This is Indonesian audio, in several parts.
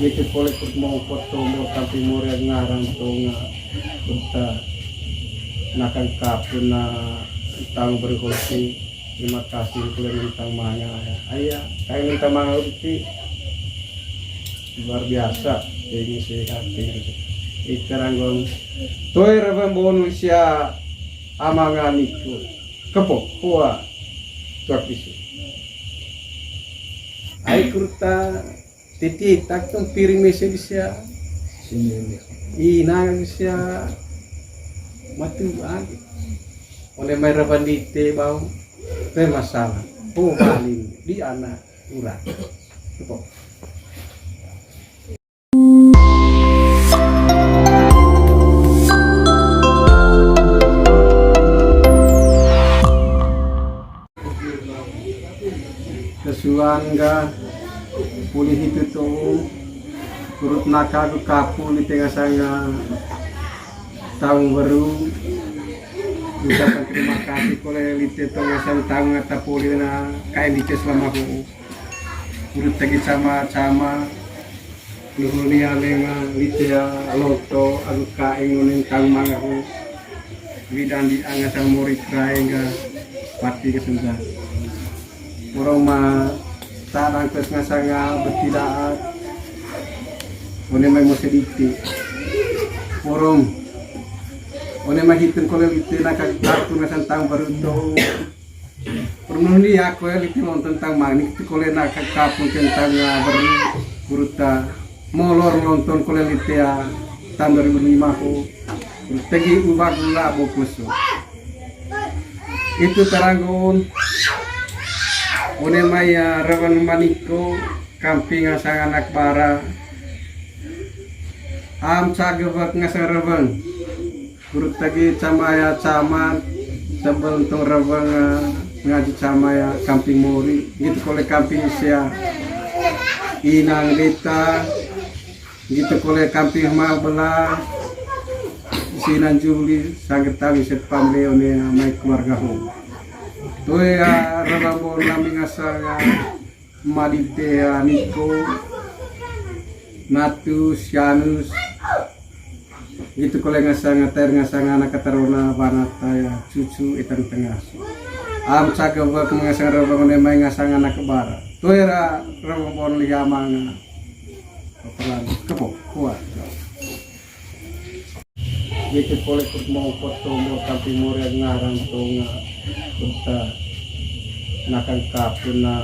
Gitu boleh mau foto mau kampung mau ngarang tuh kita nakan kapun na tang berkosi. Terima kasih kulen tentang maya ayah kayak minta mangga itu luar biasa ini sehat ini ikan gong toy rabang bonusnya amangan itu kepok kuah tuak bisu ay kurta titi tak tuh piring mesin siya inang siya matu lagi oleh may rabang dite bau itu masalah paling di anak urang kepok kesuangga pulih itu tuh turut nakal kapul di tengah sana tahun baru ucapan terima kasih oleh lite tongasan tahun ngata pulih na kain lite selama aku urut tagi sama luhurni alenga lite loto aku kain ngunin tahun mangaku bidan di angasang murid raenga pati kesundan orang mah tarang kes ngasanga bertidaat one may mo sediti orang one mah hitun kole lite nakakatu ngasan tang baru to pernah ni aku lite mon tentang manik itu kole nakakapun tentang baru kuruta molor nonton kole lite tahun 2005 ko tegi ubah gula bokuso itu taranggon one maya rawan maniko kamping asang anak bara am sagewak ngasang rawan kurut tagi camaya camat tebel tong rawan ngaji camaya kamping mori gitu kole kamping sia inang deta gitu kole kamping mal belah sinan juli sangat tawi set pamle one mai keluarga ho tuh ya rabon nami ngasanga madite niko natus yanus gitu kole ngasanga anak kataruna banata ya cucu itan tengah am cagawak ngasanga rabon mai ngasanga anak kebara tuh ya rabon liamanga pelan kepok kuat gitu kole mau foto mau kampung mau ngarang tuh kita nakan kapun na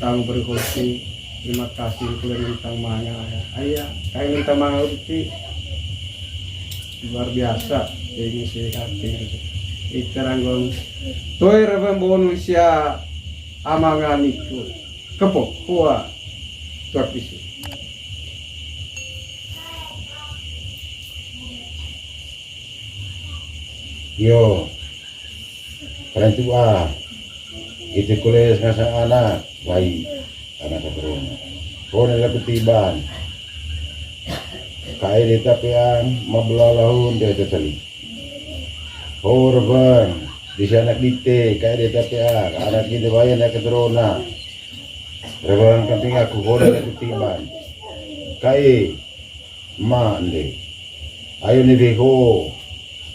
tang berkosi terima kasih kulen tentang maya ayah kayak minta mangga itu luar biasa ini sehat ini ikan gong toy rabang bonusnya amangan itu kepok kuah tuak bisu yo kalian tua itu kuliah ngasang anak bayi anak keturunan kau nela ketiban kai di tapian mabelalahun dia tertali korban di sana dite kai di tapian anak kita bayi anak keturunan rebahan penting aku kau nela ketiban kai ma ande ayo nih beho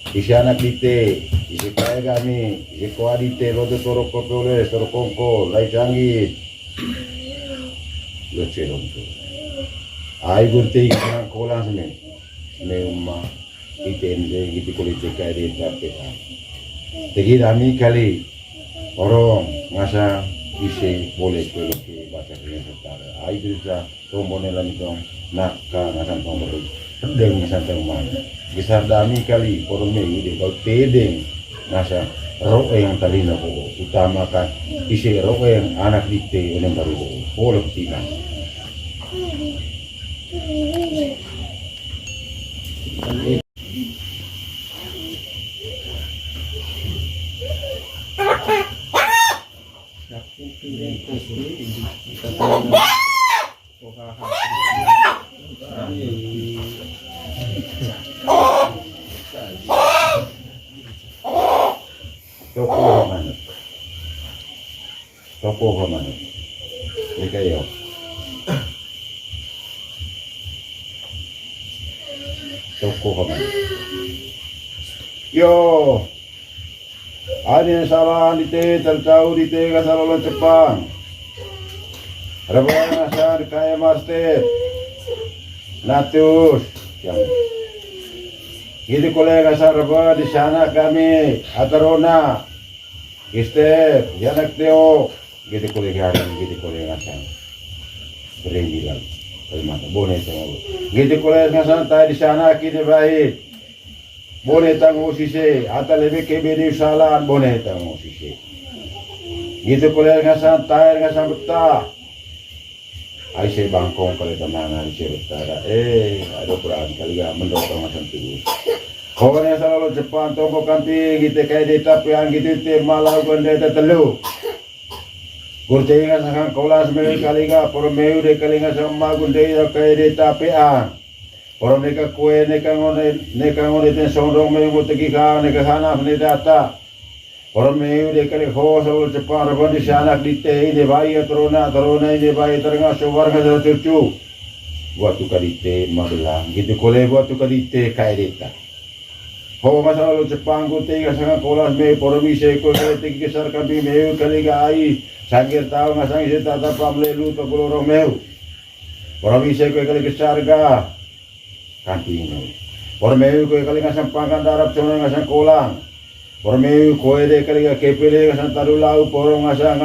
isi anak dite, isi kaya kami, isi kuah dite, rodo toro kotoles, toro kongko, lai canggih, lo cerong tu. Ayo gurti ikan kolang semen, memang itende gitu kulit kaya di tapi. Jadi kami kali orang ngasa isi boleh ke bahasa Indonesia setara. Ayo bisa tombonelan itu nakka ngasan tombonelan, sedang ngasan tombonelan. Kisah dami kali orang ini kalau tedeng nasa roh yang tadi nak utamakan isi roh yang anak dite yang baru boleh tidak. Toko mana? Ini kayak toko kami. Yo, ani salah dite terjauh dite kasarolo Jepang. Rabana asar kaya master. Natus, yang gitu kolega sarba di sana kami atarona, Mister, janak teo, gitu kolega sana, berendilan, terima boleh tengok, gitu kolega santai di sana kita baik, boleh tanggung sisi, atau lebih kebiri salah boleh tanggung sisi, gitu kolega santai dengan betah. Aisyah bangkong kali tenangan Aisyah betara ada perang kali ya mendorong macam tu. Kawan yang selalu Jepang toko kanti kita kayak di tapi yang gitu te malah gonde telu. Kurti nga sang kolas me kali ga por meu de kali nga sama gonde kayak di tapi an. Por mereka kue neka ngone ten sondong me mo tegi ka neka sana ne data. Orang meu de kali ho selalu Jepang rabon di sana di te ini bayi terona ini bayi terengah warga selalu cucu. Buat tu kali te magelang gitu kole buat tu kali te kayak deta. Ho masalah Jepang ku te sangat kolas me por mi se ko kali te kisar kami meu kali ga ai sangir tahu ngasang se tata pamlelu to golorong meu. Por mi se ko kali kisar ga kanti meu. Por meu ko kali ngasang pangkan darap cuma ngasang kolang. Pormeu koe de kali ga kepele ga santaru lau porong ngasang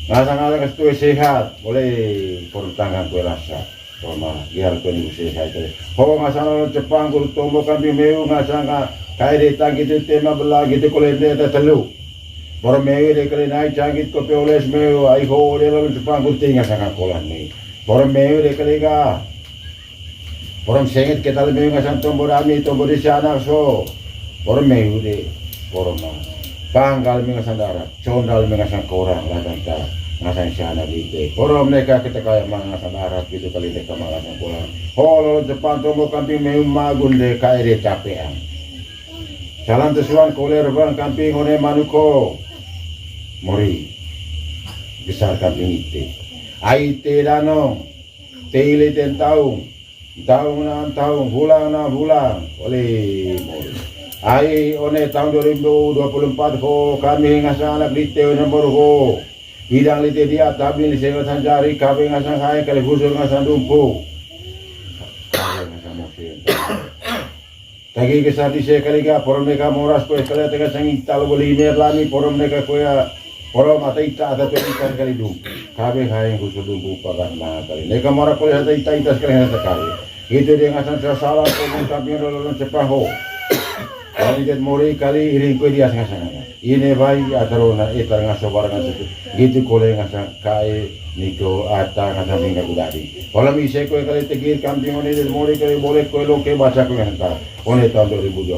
ada kestu sehat boleh portangan koe rasa toma biar koe ni sehat tadi ho ngasang Jepang guru tombo kambi meu ngasang kai de tangki tu tema bela gitu kole de telu pormeu de kali nai jangit ko peoles meu ai ho de lalu Jepang guru tinga sangat kolan ni pormeu de kali ga porom sengit kita meu ngasang tombo rami tombo di sana so pormeu de Poroma, panggal mengasang darat, condal mengasang korang ladang ta, ngasang sana dite. Porom mereka kita kaya mengasang darat gitu kali mereka mengasang korang. Holo Jepang tomo kamping magun de kaire capean. Jalan tesuan koler bang kamping one manuko, mori besar kamping ite. Aite danong, teile ten tahun bulan oleh mori. Ai one tahun 2024 ko kami ngasang anak lite nomor ko bidang lite dia tapi li sewa sanjari kami ngasang hai kali busur ngasang dumpu ngasang mosin tagi kesar di sekali ga porom neka moras ko kali tega sangi tal boli mer lami porom neka ko ya porom ata ita ada pe ikan kali dum kami hai busur dumpu pagan na kali neka moras ko ata ita sekali sekali itu dia ngasang salah ko kami rolon Jepang ho. Kali dia mori kali iring kue dia sangat. Ini bayi atau na etar ngaso barangan situ. Gitu kole ngasang kai niko ata ngasang tinggal udari. Kalau misal kue kali tegir kamping oni dia mori kali boleh kue loke baca kue ngasang. Oni tahun 2025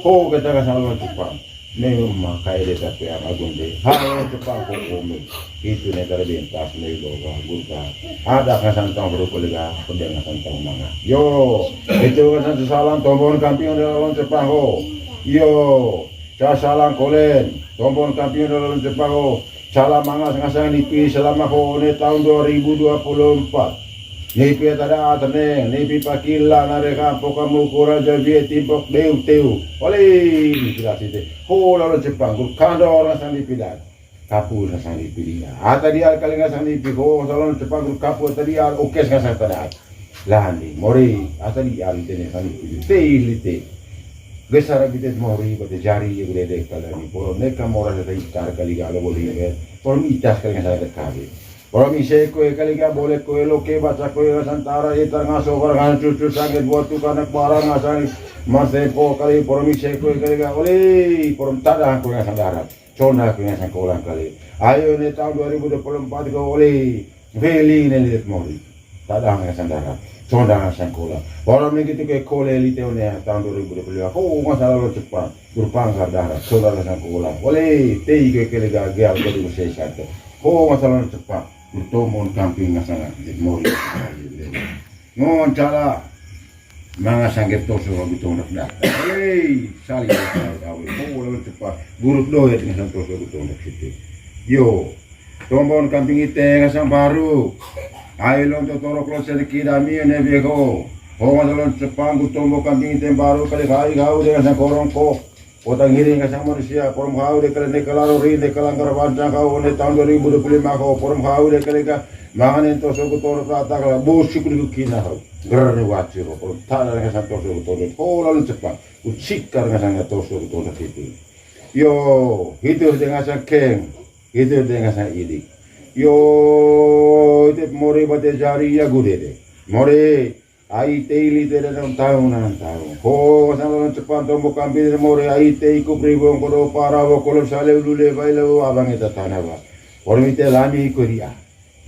ho kita ngasang lawan Jepang. Memang kai dia tapi yang agung deh. Halo Jepang kome. Itu negara bintas nego gurka. Ada ngasang tahun baru kolega pendek ngasang tahun mana. Yo itu ngasang salam tombon kamping lawan Jepang ho. Yo salam kolen tombon kamping lawan Jepang ho. Salam mangas ngasang nipi selama ho ne tahun 2024. Nipi tada atene nipi pakila nare kampo kamu kuraja vie timbok teu oleh jelas itu ho lawan Jepang gur kando orang sang nipi dan kapu ngasang nipi dia ata dia kali ngasang nipi ho lawan Jepang gur kapu tadi al okes ngasang tada lahani mori ata dia alitene sang nipi lite besar bidet mori bade jari ye gede kalani poro neka mora da itar kali galo boli ne por mitas kali ngasang kabe. Orang misal kue kali ga boleh kue loke baca kue santara itar ngaso barang cucu sakit buat tu karena barang ngasang masih po kali orang misal kue kali ga oleh orang tada kue ngasang darat cona kue ngasang kolang kali ayo ne tahun 2024 kau oleh beli ne lihat mori tada ngasang darat cona ngasang kolang orang begitu kue kole lite ne tahun 2025 oh masalah lo cepat berpangkar darat cona ngasang kolang oleh tei kue kali ga geal kau dibersihkan oh masalah cepat Bertomon kamping ngasang mori. Ngon cara mangasang toso betul nak. Hei, sali awe. Oh, lawan cepat. Buruk doet ngasang toso betul nak situ. Yo, tombon kamping ite ngasang baru. Ayo long totoro klo sedikit dami ne bego. Ho masalah Jepang butombo kambing item baru kali kai kau dengan sang korong ko. Otang hiring kasang manusia porom kau de kali nekalaro ri de kalanggar panjang kau ne tahun 2025 kau porom kau de kali ka mangan ento so kutor tata kala busuk di kina kau. Gerne waciro porom tana dengan sang toso kutor ho lalu Jepang. Ucikar dengan sang toso kutor itu. Yo hidup dengan sang keng, hidup dengan sang idik. Yo itu more bate jari ya gudede. More ai teili tere nang taun. Ho sama cepat tombo kambing more ai tei ku pribong kodo para wo kolom sale ulule baile wo abang eta tanaba. Ormite lami koria.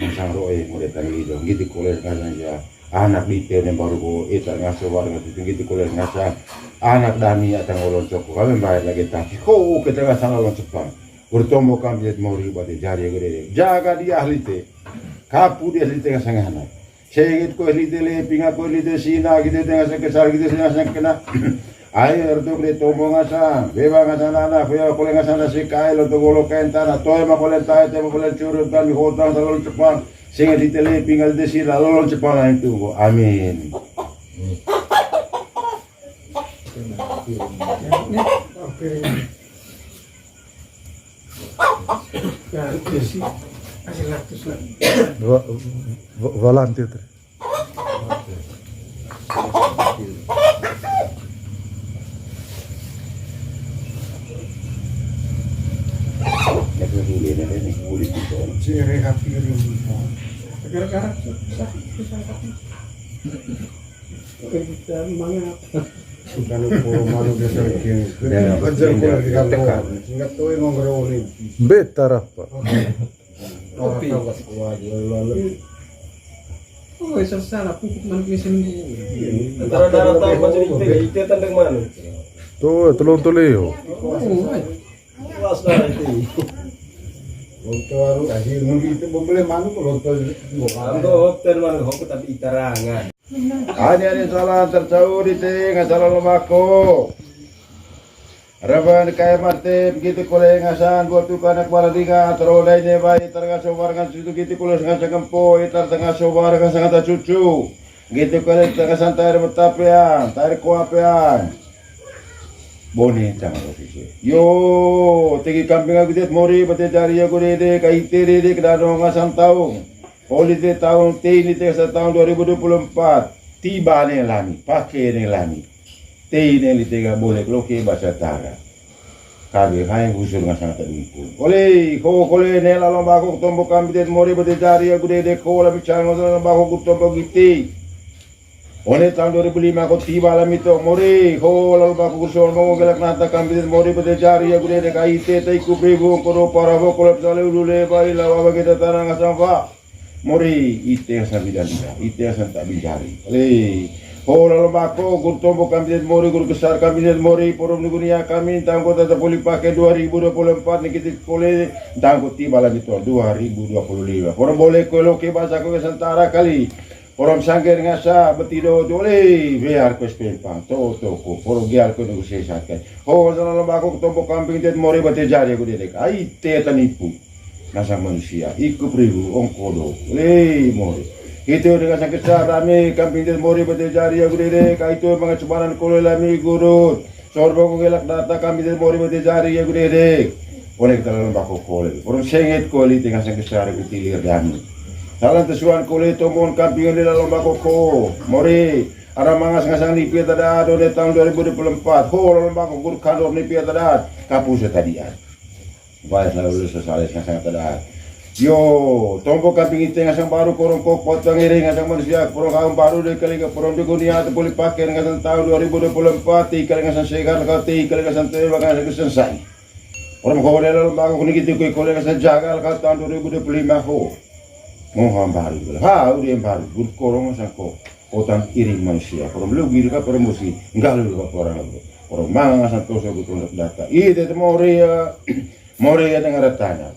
Masang roe more tangi do gitu koles kasan ya. Anak dite ne baru go eta ngaso warga gitu koles ngasa. Anak dami atang olon coko kami bayar lagi taki. Ho kita ngasang olon cepat. Bertombo kambing more bate jari gede. Jaga dia ahli te. Kapu dia ahli te ngasang anak. Segit ko lite le pinga ko lite sina gitu tengah sekesar gitu sina kena air tu kle tombo ngasa beba ngasa nana beba kole ngasa nasi kai lo to golo kain tanah toy ma kole tai te ma kole curut kan mi hotang salon Jepang sing lite le pinga lite sina lolon Jepang itu amin. Volante. Better apa? Oh, salah pupuk manusia sendiri. Antara darah tahu macam itu tentang mana? Tuh, telur-telur. Was darah itu. Untuk baru akhir mungkin itu boleh mana kalau Ando hotel mana hotel tapi itarangan. Ani salah tercaur di tengah salah lomako. Raban kaya marte begitu kole ngasan buat tu kanak baladinga terolai ne bai terga sobar kan situ gitu kole ngasa gempo itar tengah sobar kan sangat cucu gitu kole tengah santai metapean tarik kuapean boni jangan ofisi yo tegi kambing aku det mori bate jari aku de kai tere de kedano ngasan tahun politik tahun ini tahun 2024 tiba ne lami pakai ne lami ini litega boleh loke bahasa Tara. Kage hai usul ngasang tadi itu. Kole nela lomba ko tombo kambit mori bate jari aku de ko la bicara lomba ko tombo giti. Ole tahun 2005 ko tiba la mito mori ko lomba ko usul mo gelak nata kambit mori bate jari aku de kai te ku pribu ko para ko ko sale ulule bai la wa kita tanang ngasang fa. Mori ite sabidan dia. Ite tak bijari. Hola lomako gurtombo kami mori gur besar kami mori porom dunia kami tangko tata poli pakai 2024 nih kita kole tangko tiba lagi tuh 2025 porom boleh kolo ke bahasa ko santara kali porom sangger ngasa betido dole biar ko spempang to ko porom gial ko negosiasi kan hola lomako gurtombo kami mori bate jari ko dedek ai te tanipu nasa manusia iku pribu ongkodo mori itu dengan sakit rame kambing dan mori bate jari aku dede kaitu mga cubanan kulo lami gurut sorbo ko gelak data kambing dan mori bate jari aku dede oleh kita lalu bako kole orang sengit kole dengan sakit sari kutilir dami salan tesuan kole tombon kambing dan lalu bako ko mori ada mangas ngasang ni pia tada do de tahun 2024 ho lalu bako gur kandor ni pia tada kapus tadian baik lalu sesales ngasang tada yo tombo kambing itu ngasang baru korong kok potong iring ngasang manusia korong kaum baru de kali ke korong dunia tu boleh pakai ngasang tahun 2024 kali ngasang segar kali ngasang tewa ngasang selesai orang kau de lalu bago kuni gitu kali ngasang jagal kali tahun 2025 ho mohon baru ha udah baru gur korong ngasang kok potong iring manusia korong lu gitu kan promosi enggak lu kok korong mang ngasang toso betul data itu mori ya dengar tanya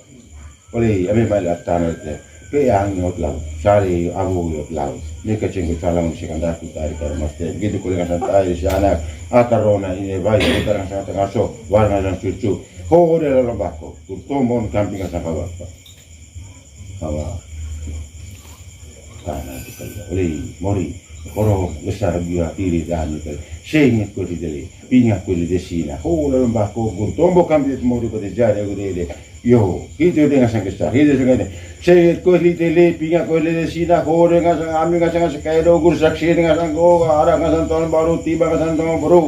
oleh kami balik tanah itu, ke yang ngot lau, cari abu ngot lau, ni kecing salam si kandak kita dari kermasnya, gitu kuliah santai si anak, atarona ini bayi kita yang sangat ngaso, warna dan cucu, kau dia dalam bako, tumbon kambing asal kawa, tanah itu kali, oleh mori, oro besar dia tiri dan itu sengit ko di dele pinga ko di desina ho la mbah ko guntombo kambit mo di ko de jare ko de yo itu dengan sang kestar itu dengan sengit ko di dele pinga ko di desina ho dengan sang ami dengan sang kairo gur saksi dengan sang go ara dengan sang tahun baru tiba dengan sang tahun baru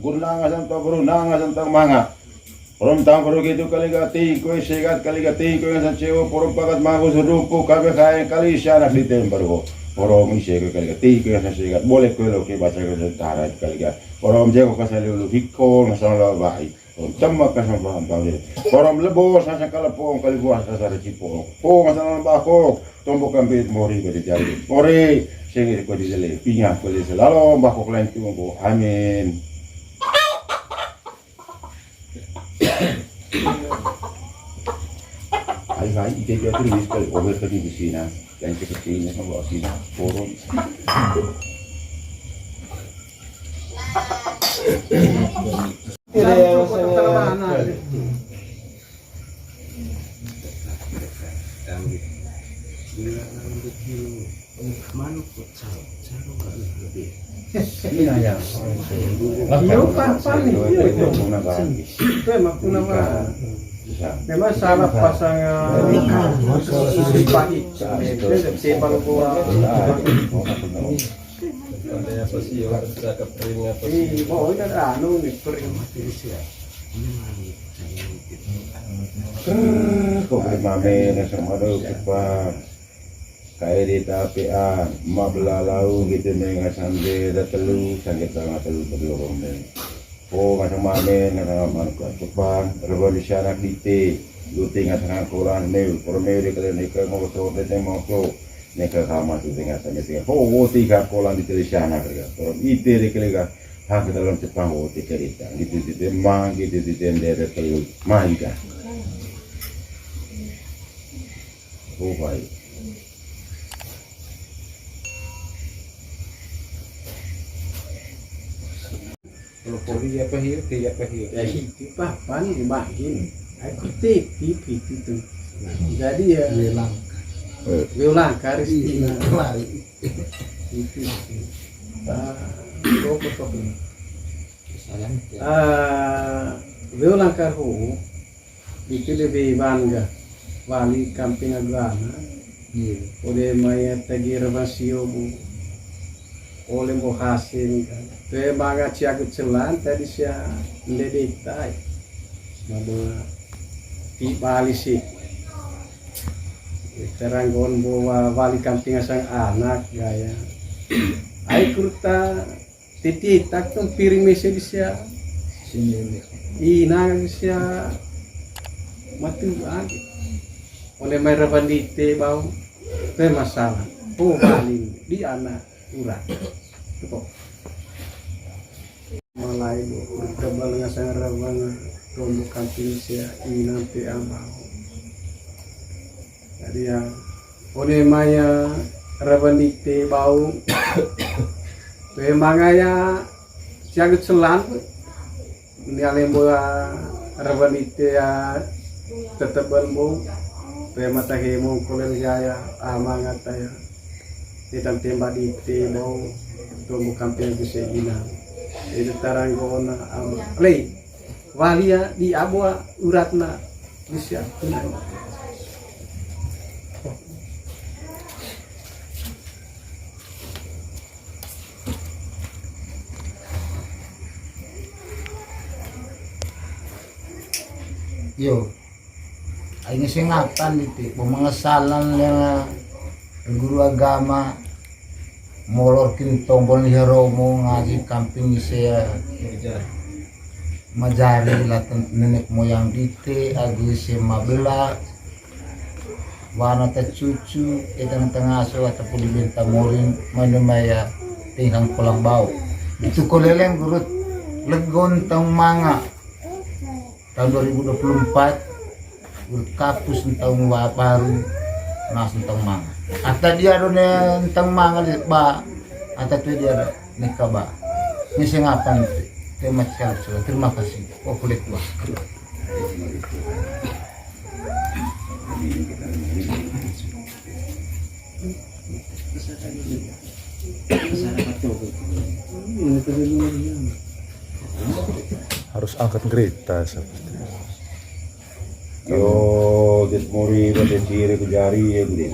gurna dengan sang tahun baru na dengan sang tahun manga Orang tahu baru gitu kali gati, kau segat kali gati, kau yang sancewa, orang pakat magus rupu, kabe kaya kali sianak di tempat orang isi kali gati, kau yang segat, boleh kau lo kau baca kau setara kali gati, orang jago kasih lu hikol, masalah baik, orang cemak kasih paham tahu jadi, orang lebor sasa kalapong kali buah sasa recipong, masalah bako, tombok kambit mori kau dijari, mori, sengit kau dijali, pinyak kau dijali, lalu bako lain tunggu, amin. Ay, ite dia tulis kali over tadi di sini, yang kecilnya sama sini, forum. Ini yang saya Ini aja. Memang salah pasangan pagi. Sebab gua ada apa sih orang cakap kering apa sih? ini mau ini ada anu nih kering. Kok mame sama do cepat. Kayak di tapian, mablalau gitu dengan sambil dah telu, sambil tengah telu berlorong deh. Oh, macam mame dengan manusia cepat, revolusi anak dite, luting dengan koran new, kormeu di kalian nikah mau betul betul mau so, nikah sama tu dengan sambil tiga. Oh, tiga koran di televisi anak kerja, koran itu di kalian hak dalam cepat oh tiga itu, gitu gitu mang, gitu gitu dari telu, mangga. Oh baik. Kalau poli apa hiu, apa hiu? Ya itu papan dibagiin. Aku TV itu. Jadi ya Wilang karis itu. Wilang karhu itu lebih bangga. Wali kampung agama. Oleh maya tagi ravasio oleh mo hasil kan. Tuh bangga ciagut celan tadi sia mendedik tai. Madu di Bali sih. Teranggon bawa wali kampung sang anak gaya. Ai kurta titi tak tum piring mese di sia. Ina sia matu agi. Oleh mai rabandite bau. Tuh masalah. Oh bali di anak urang. Itu malai berkebal ngasang rabang tombok kampung sia ini nanti amau. Jadi yang oleh maya rabang dikte bau memangnya siagut selan ini alemboa rabang dikte ya tetap berbu mata hemo kolen jaya amangat ya hitam tembak dikte bau tombok kampung bisa gina. Itu tarangona lei walia di abua uratna bisa yo ini singatan itu pemengesalan yang guru agama molor tombol hero mau ngaji kampung saya majari latan nenek moyang dite agus mabela wana ta cucu etang tengah so ataupun di benta morin manumaya tingkang pulang bau itu koleleng gurut legon tang manga tahun 2024 gurut kapus tentang baru nas tentang manga ata dia dona tentang manga ba ata tu dia nikah ba ni singapan tema sekali terima kasih oh kulit tua Ini tadi dulu. Harus angkat kereta seperti. Yo, des mori pada ciri kejari ya gede.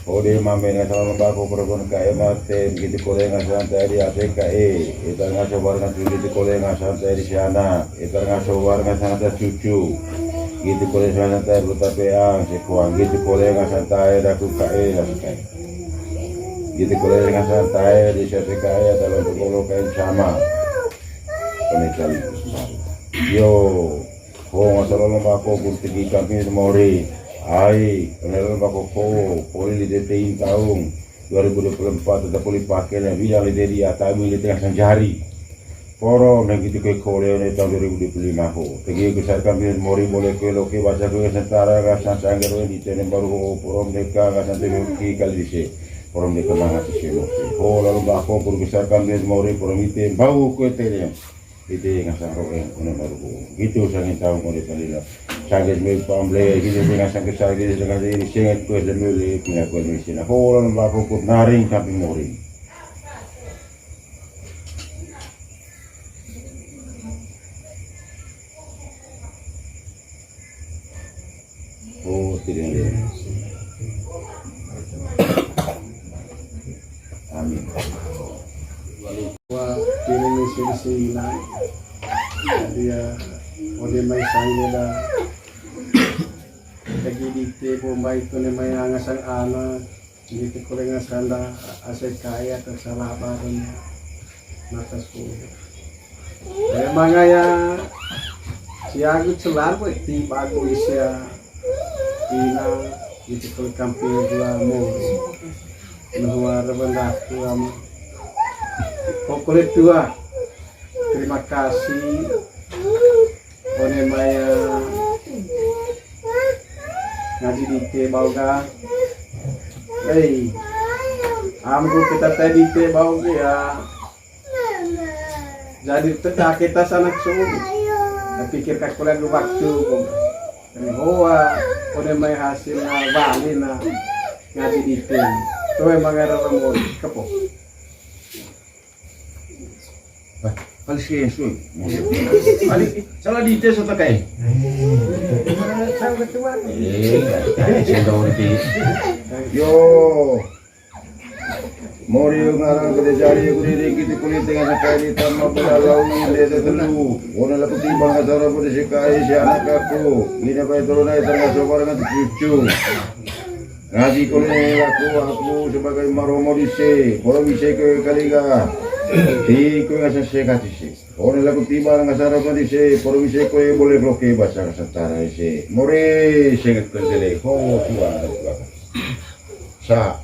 Ode mame nga sama bako pergon kae mate gitu kole nga santai di APKE eta nga sobar nga gitu kole nga santai di sana eta nga sobar nga santai cucu gitu kole santai butapeang sekuang gitu kole nga santai da ku kae da kae gitu kole nga santai di APKE dalam kolo kae sama konekan yo ho nga solo bako kurti kami mori ai kenal bako ko poli di tahun 2024 ada poli pakai yang bilang di dia tamu di tengah sanjari poro nang gitu ke kole ne tahun 2025 ho tegi besar kami mori boleh ke loke bahasa ke sentara ka sangger di tenen baru poro mereka ka santai ki kali dise poro mereka mangat sih ho lalu bako pur besar kami mori poro mite bau ke tenen itu yang sangat orang baru gitu sangat tahu mau ditanya sangat mil pamble gitu dengan sangat sangat dengan ini sangat kuat dan mil punya kondisi nah orang baru pun naring kami mori oh tidak ada amin Wah, kini mesin silang. Dia, ode may sangye da. Lagi dite bombay ko ni may angasang anak. Dite ko rin nga da asay kaya at sa labaran natas ko. Eh mga ya siagot selar ko ti bago isya ina dite ko kampung dua mo. Nuwara banda ko am. Pokoknya dua, terima kasih One Maya ngaji di te bauga. Hei, amku kita tadi te bauga ya. Jadi tetap kita sanak suhu. Pikir kakulan lu waktu. Hoa, One Maya hasilnya bali na ngaji di te. Tuh emang ada remon kepok. Alis kayo suy. Alis, salah dito sa takay. Siya daw ulit. Yo. Mori yung arang kadejari yung kulirik iti kulit nga sa kaya dito mapalalaw yung dito tulu. Una lang kutibang nga sa rapo di si kaya si anak ako. Gina pa ito na itang nga sobar nga ti cucu. Ngaji ko rin ako sebagai maromo di si. Orang bisa ke kaliga. Di ko nga sa sekat isi. Orang lagu tiba nga sa rapo di si. Pero bisa ko boleh bloke bahasa kasantara isi. Mori sekat ko sila. Ho, tuwa. Sa.